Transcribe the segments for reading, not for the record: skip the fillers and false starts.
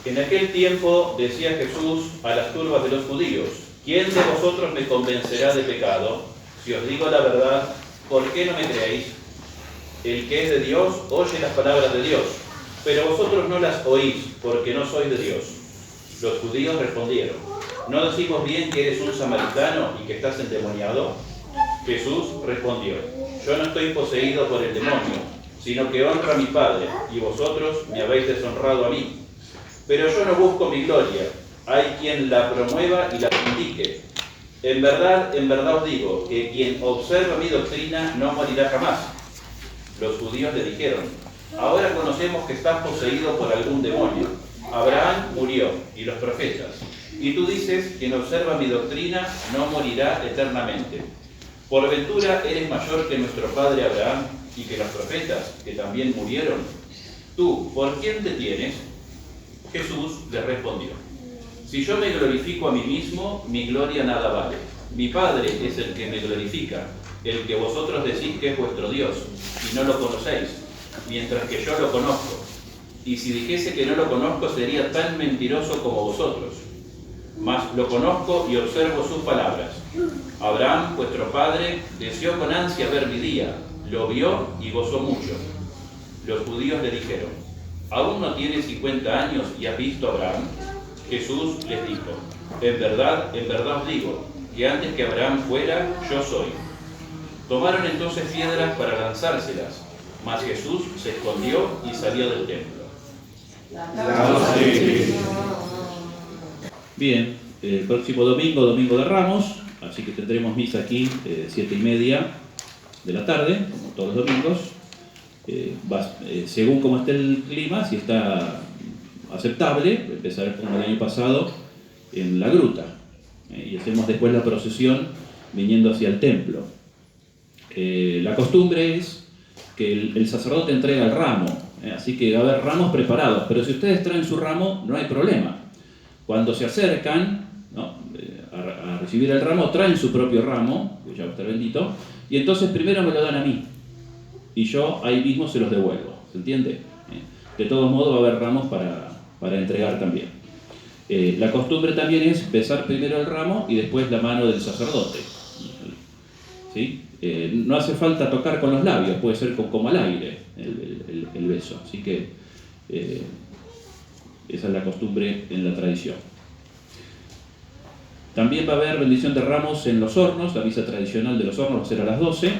En aquel tiempo decía Jesús a las turbas de los judíos: ¿Quién de vosotros me convencerá de pecado? Si os digo la verdad, ¿por qué no me creéis? El que es de Dios oye las palabras de Dios, pero vosotros no las oís, porque no sois de Dios. Los judíos respondieron: ¿no decimos bien que eres un samaritano y que estás endemoniado? Jesús respondió: yo no estoy poseído por el demonio, sino que honro a mi Padre, y vosotros me habéis deshonrado a mí. Pero yo no busco mi gloria, hay quien la promueva y la vindique. En verdad os digo, que quien observa mi doctrina no morirá jamás. Los judíos le dijeron: ahora conocemos que estás poseído por algún demonio. Abraham murió, y los profetas. Y tú dices: quien observa mi doctrina no morirá eternamente. ¿Por ventura eres mayor que nuestro padre Abraham y que los profetas, que también murieron? ¿Tú, por quién te tienes? Jesús le respondió: si yo me glorifico a mí mismo, mi gloria nada vale. Mi Padre es el que me glorifica, el que vosotros decís que es vuestro Dios, y no lo conocéis, mientras que yo lo conozco. Y si dijese que no lo conozco, sería tan mentiroso como vosotros. Mas lo conozco y observo sus palabras. Abraham, vuestro padre, deseó con ansia ver mi día, lo vio y gozó mucho. Los judíos le dijeron: ¿aún no tienes 50 años y has visto a Abraham? Jesús les dijo: en verdad os digo, que antes que Abraham fuera, yo soy. Tomaron entonces piedras para lanzárselas, mas Jesús se escondió y salió del templo. Bien, el próximo domingo, domingo de Ramos, así que tendremos misa aquí 7:30 de la tarde, como todos los domingos. Según como esté el clima, si está aceptable, empezar como el año pasado en la gruta, y hacemos después la procesión viniendo hacia el templo. La costumbre es que el sacerdote entrega el ramo, así que va a haber ramos preparados, pero si ustedes traen su ramo no hay problema. Cuando se acercan, ¿no?, a recibir el ramo, traen su propio ramo, que ya va a estar bendito, y entonces primero me lo dan a mí y yo ahí mismo se los devuelvo, ¿se entiende? De todos modos va a haber ramos para entregar también. La costumbre también es besar primero el ramo y después la mano del sacerdote, ¿sí? No hace falta tocar con los labios, puede ser como al aire el beso, así que esa es la costumbre en la tradición. También va a haber bendición de ramos en los hornos. La misa tradicional de los hornos va a ser a las 12,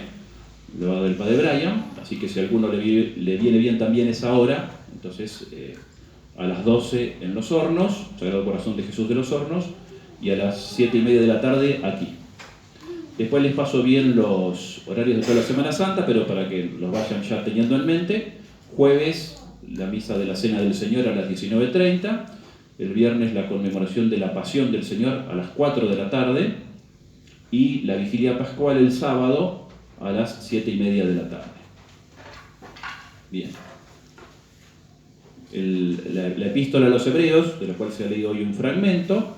luego del Padre Brian, así que si a alguno le viene bien también esa hora, entonces a las 12 en los hornos, Sagrado Corazón de Jesús de los Hornos, y a las 7:30 de la tarde aquí. Después les paso bien los horarios de toda la Semana Santa, pero para que los vayan ya teniendo en mente. Jueves, la misa de la Cena del Señor a las 19:30, el viernes la conmemoración de la Pasión del Señor a las 4 de la tarde, y la Vigilia Pascual el sábado a las 7:30 de la tarde. Bien. La epístola a los Hebreos, de la cual se ha leído hoy un fragmento,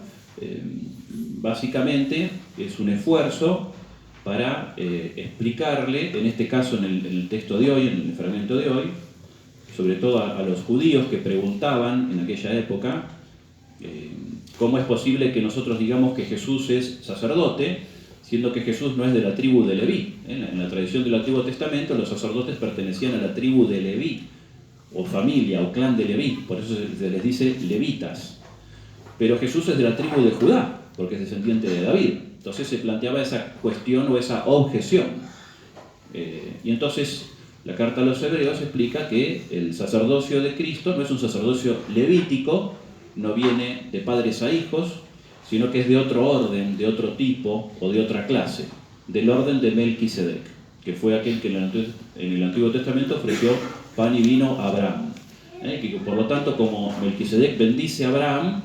básicamente es un esfuerzo para explicarle, en este caso en el texto de hoy, en el fragmento de hoy, sobre todo a los judíos que preguntaban en aquella época, cómo es posible que nosotros digamos que Jesús es sacerdote, siendo que Jesús no es de la tribu de Leví. En la tradición del Antiguo Testamento los sacerdotes pertenecían a la tribu de Leví, o familia, o clan de Leví, por eso se les dice levitas. Pero Jesús es de la tribu de Judá, porque es descendiente de David. Entonces se planteaba esa cuestión o esa objeción. Y entonces la carta a los Hebreos explica que el sacerdocio de Cristo no es un sacerdocio levítico, no viene de padres a hijos, sino que es de otro orden, de otro tipo o de otra clase, del orden de Melquisedec, que fue aquel que en el Antiguo Testamento ofreció pan y vino a Abraham. Que por lo tanto, como Melquisedec bendice a Abraham,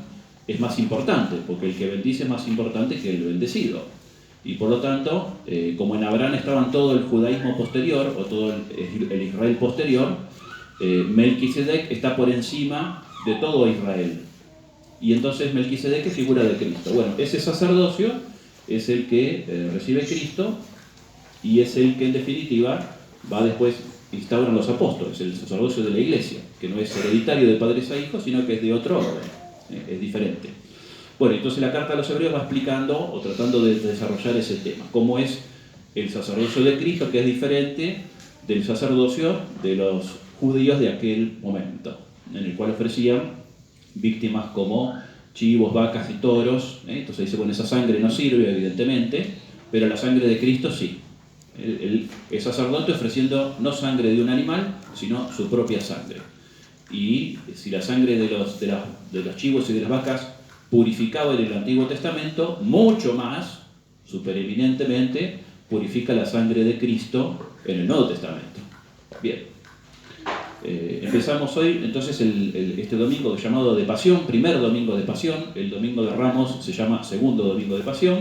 es más importante, porque el que bendice es más importante que el bendecido. Y por lo tanto, como en Abraham estaban todo el judaísmo posterior, o todo el Israel posterior, Melquisedec está por encima de todo Israel. Y entonces Melquisedec es figura de Cristo. Bueno, ese sacerdocio es el que recibe Cristo, y es el que en definitiva va después instauran los apóstoles, el sacerdocio de la Iglesia, que no es hereditario de padres a hijos, sino que es de otro orden. es diferente. Bueno, entonces la carta a los hebreos va explicando o tratando de desarrollar ese tema, cómo es el sacerdocio de Cristo, que es diferente del sacerdocio de los judíos de aquel momento, en el cual ofrecían víctimas como chivos, vacas y toros. Entonces dice, bueno, esa sangre no sirve, evidentemente, pero la sangre de Cristo sí. El sacerdote ofreciendo no sangre de un animal, sino su propia sangre. Y si la sangre de los chivos y de las vacas purificaba en el Antiguo Testamento, mucho más, supereminentemente, purifica la sangre de Cristo en el Nuevo Testamento. Bien. Empezamos hoy entonces este domingo llamado de Pasión, primer domingo de Pasión. El domingo de Ramos se llama segundo domingo de Pasión,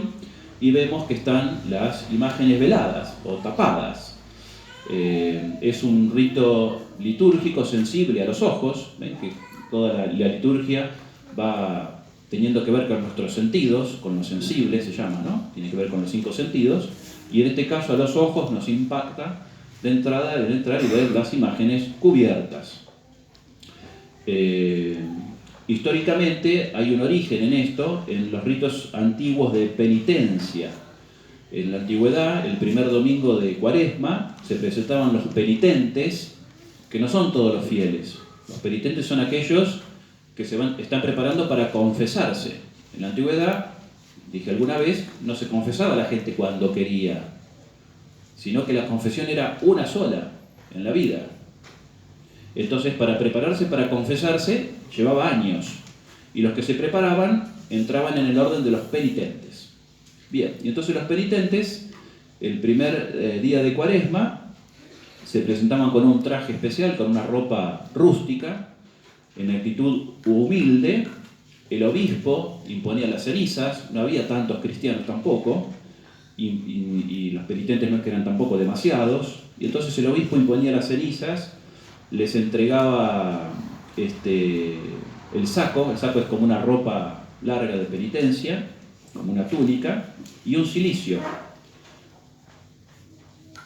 y vemos que están las imágenes veladas o tapadas. Es un rito litúrgico sensible a los ojos, que toda la liturgia va teniendo que ver con nuestros sentidos, con lo sensible se llama, ¿no? Tiene que ver con los 5 sentidos, y en este caso a los ojos nos impacta de entrada el entrar y ver las imágenes cubiertas. Históricamente hay un origen en esto, en los ritos antiguos de penitencia. En la antigüedad, el primer domingo de Cuaresma, se presentaban los penitentes, que no son todos los fieles. Los penitentes son aquellos que están preparando para confesarse. En la antigüedad, dije alguna vez, no se confesaba la gente cuando quería, sino que la confesión era una sola en la vida. Entonces, para prepararse para confesarse, llevaba años. Y los que se preparaban entraban en el orden de los penitentes. Bien, y entonces los penitentes, el primer día de Cuaresma, se presentaban con un traje especial, con una ropa rústica, en actitud humilde. El obispo imponía las cenizas, no había tantos cristianos tampoco, y los penitentes no es que eran tampoco demasiados, y entonces el obispo imponía las cenizas, les entregaba el saco es como una ropa larga de penitencia, como una túnica, y un cilicio,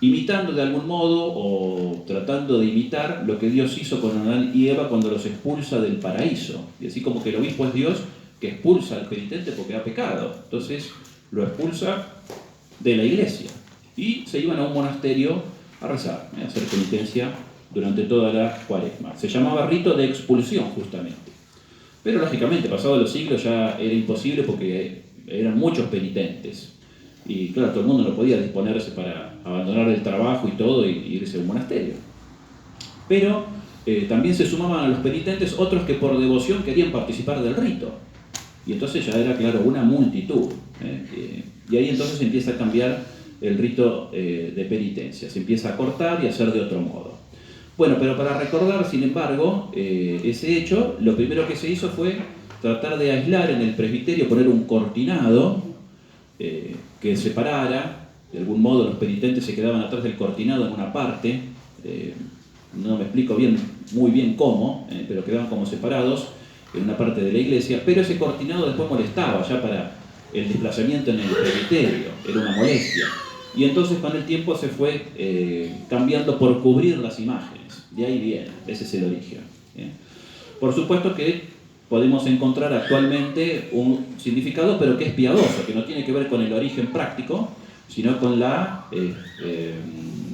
imitando de algún modo o tratando de imitar lo que Dios hizo con Adán y Eva cuando los expulsa del paraíso. Y así como que el obispo es Dios que expulsa al penitente porque ha pecado, entonces lo expulsa de la iglesia y se iban a un monasterio a rezar, a hacer penitencia durante toda la Cuaresma. Se llamaba rito de expulsión justamente, pero lógicamente pasados los siglos ya era imposible porque eran muchos penitentes y claro, todo el mundo no podía disponerse para abandonar el trabajo y todo y irse a un monasterio. Pero también se sumaban a los penitentes otros que por devoción querían participar del rito, y entonces ya era, claro, una multitud. Y ahí entonces empieza a cambiar el rito de penitencia, se empieza a cortar y a hacer de otro modo. Bueno, pero para recordar, sin embargo, ese hecho, lo primero que se hizo fue tratar de aislar en el presbiterio, poner un cortinado que separara. De algún modo los penitentes se quedaban atrás del cortinado en una parte, no me explico muy bien cómo, pero quedaban como separados en una parte de la iglesia, pero ese cortinado después molestaba ya para el desplazamiento en el presbiterio, era una molestia. Y entonces con el tiempo se fue cambiando por cubrir las imágenes, de ahí viene, ese es el origen. Por supuesto que podemos encontrar actualmente un significado, pero que es piadoso, que no tiene que ver con el origen práctico, sino con la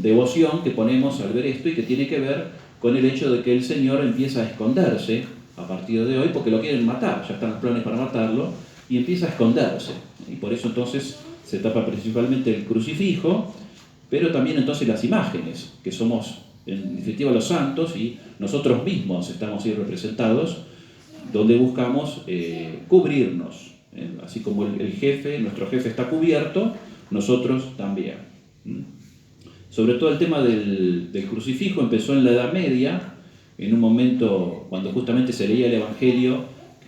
devoción que ponemos al ver esto y que tiene que ver con el hecho de que el Señor empieza a esconderse a partir de hoy porque lo quieren matar, ya están los planes para matarlo, y empieza a esconderse. Y por eso entonces se tapa principalmente el crucifijo, pero también entonces las imágenes, que somos en definitiva los santos y nosotros mismos estamos ahí representados, donde buscamos cubrirnos. Así como nuestro jefe está cubierto, nosotros también. Sobre todo el tema del crucifijo empezó en la Edad Media, en un momento cuando justamente se leía el Evangelio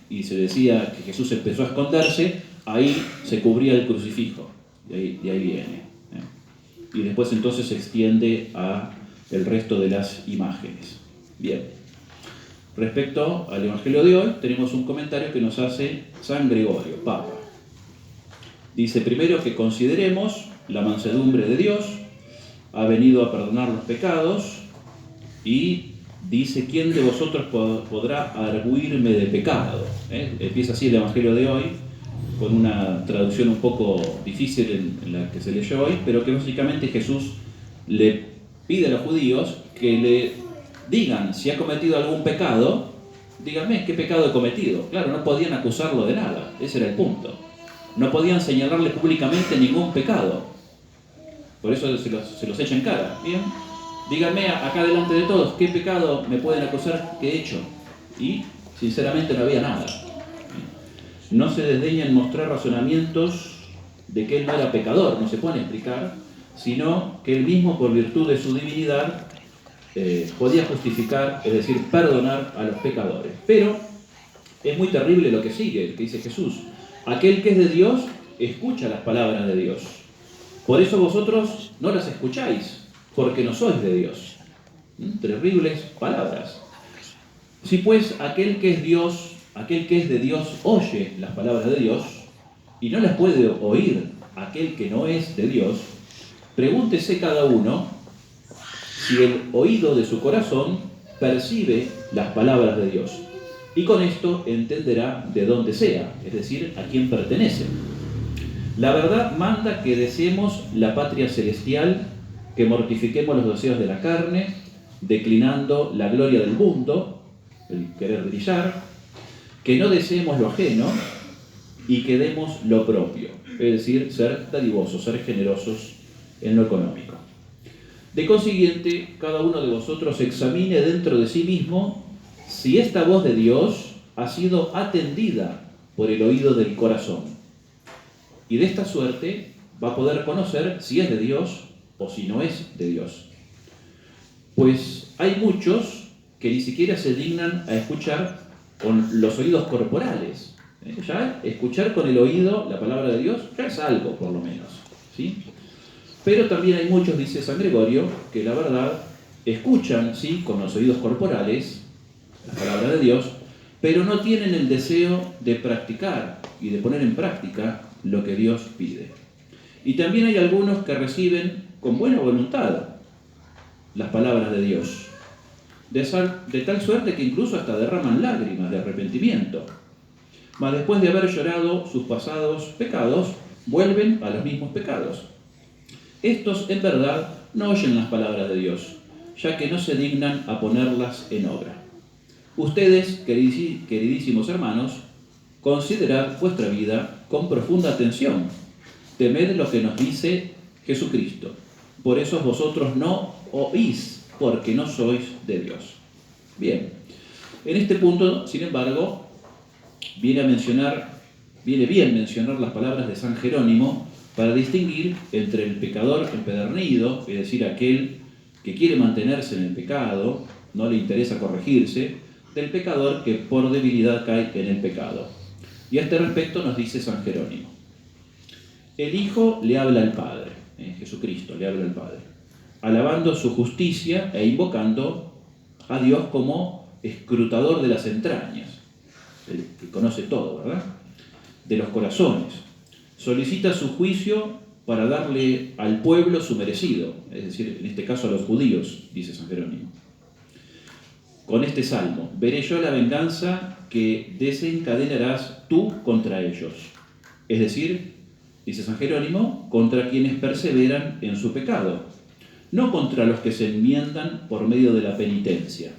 y se decía que Jesús empezó a esconderse, ahí se cubría el crucifijo, de ahí viene. Y después entonces se extiende a el resto de las imágenes. Bien. Respecto al Evangelio de hoy, tenemos un comentario que nos hace San Gregorio, Papa. Dice primero que consideremos la mansedumbre de Dios, ha venido a perdonar los pecados y dice: ¿quién de vosotros podrá argüirme de pecado? Empieza así el Evangelio de hoy, con una traducción un poco difícil en la que se leyó hoy, pero que básicamente Jesús le pide a los judíos que le digan si ha cometido algún pecado. Díganme qué pecado he cometido. Claro, no podían acusarlo de nada, ese era el punto. No podían señalarle públicamente ningún pecado. Por eso se los echa en cara. ¿Bien? Díganme acá delante de todos qué pecado me pueden acusar que he hecho. Y sinceramente no había nada. No se desdeñan mostrar razonamientos de que él no era pecador, no se pueden explicar, sino que él mismo, por virtud de su divinidad, podía justificar, es decir, perdonar a los pecadores. Pero es muy terrible lo que sigue, que dice Jesús: aquel que es de Dios escucha las palabras de Dios. Por eso vosotros no las escucháis, porque no sois de Dios. Terribles palabras. Si pues aquel que es Dios, aquel que es de Dios oye las palabras de Dios y no las puede oír aquel que no es de Dios, pregúntese cada uno si el oído de su corazón percibe las palabras de Dios, y con esto entenderá de dónde sea, es decir, a quién pertenece. La verdad manda que deseemos la patria celestial, que mortifiquemos los deseos de la carne, declinando la gloria del mundo, el querer brillar, que no deseemos lo ajeno y que demos lo propio, es decir, ser dadivosos, ser generosos en lo económico. De consiguiente, cada uno de vosotros examine dentro de sí mismo si esta voz de Dios ha sido atendida por el oído del corazón. Y de esta suerte va a poder conocer si es de Dios o si no es de Dios. Pues hay muchos que ni siquiera se dignan a escuchar con los oídos corporales. Ya escuchar con el oído la palabra de Dios ya es algo, por lo menos, ¿sí? Pero también hay muchos, dice San Gregorio, que la verdad escuchan, sí, con los oídos corporales la palabra de Dios, pero no tienen el deseo de practicar y de poner en práctica lo que Dios pide. Y también hay algunos que reciben con buena voluntad las palabras de Dios, de tal suerte que incluso hasta derraman lágrimas de arrepentimiento. Mas después de haber llorado sus pasados pecados, vuelven a los mismos pecados. Estos, en verdad, no oyen las palabras de Dios, ya que no se dignan a ponerlas en obra. Ustedes, queridísimos hermanos, considerad vuestra vida con profunda atención. Temed lo que nos dice Jesucristo. Por eso vosotros no oís, porque no sois de Dios. Bien, en este punto, sin embargo, viene bien mencionar las palabras de San Jerónimo para distinguir entre el pecador empedernido, es decir, aquel que quiere mantenerse en el pecado, no le interesa corregirse, del pecador que por debilidad cae en el pecado. Y a este respecto nos dice San Jerónimo: el Hijo le habla al Padre, Jesucristo le habla al Padre, alabando su justicia e invocando a Dios como escrutador de las entrañas, el que conoce todo, ¿verdad?, de los corazones. Solicita su juicio para darle al pueblo su merecido, es decir, en este caso a los judíos, dice San Jerónimo. Con este salmo: veré yo la venganza que desencadenarás tú contra ellos. Es decir, dice San Jerónimo, contra quienes perseveran en su pecado, no contra los que se enmiendan por medio de la penitencia,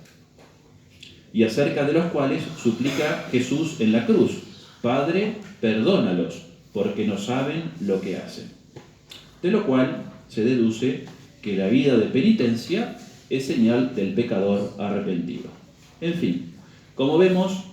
y acerca de los cuales suplica Jesús en la cruz: Padre, perdónalos, porque no saben lo que hacen. De lo cual se deduce que la vida de penitencia es señal del pecador arrepentido. En fin, como vemos,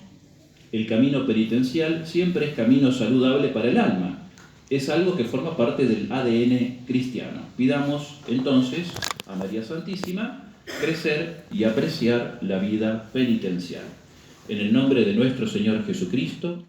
el camino penitencial siempre es camino saludable para el alma. Es algo que forma parte del ADN cristiano. Pidamos entonces a María Santísima crecer y apreciar la vida penitencial. En el nombre de nuestro Señor Jesucristo.